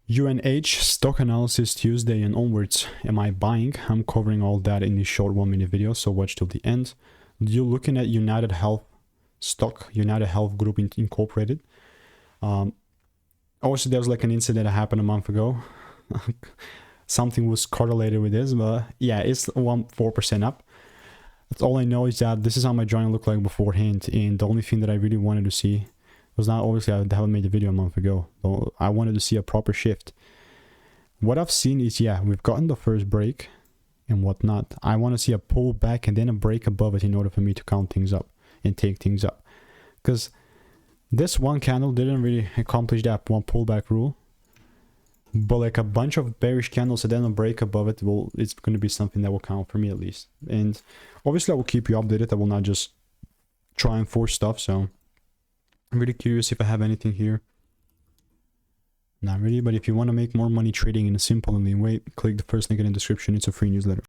UNH stock analysis Tuesday and onwards. Am I buying? I'm covering all that in this short 1-minute video, so watch till the end. You're looking at UnitedHealth stock, UnitedHealth Group Incorporated. Also, there's like an incident that happened a month ago. Something was correlated with this, but yeah, it's 4% up. That's all I know is that this is how my journal looked like beforehand, and the only thing that I really wanted to see was not, obviously I haven't made the video a month ago, so I wanted to see a proper shift. What I've seen is, yeah, we've gotten the first break and whatnot. I want to see a pullback and then a break above it in order for me to count things up and take things up, because this one candle didn't really accomplish that one pullback rule, but like a bunch of bearish candles and then a break above it, well, it's going to be something that will count for me at least. And obviously I will keep you updated. I will not just try and force stuff, so I'm really curious if I have anything here. Not really, but if you want to make more money trading in a simple and lean way, click the first link in the description. It's a free newsletter.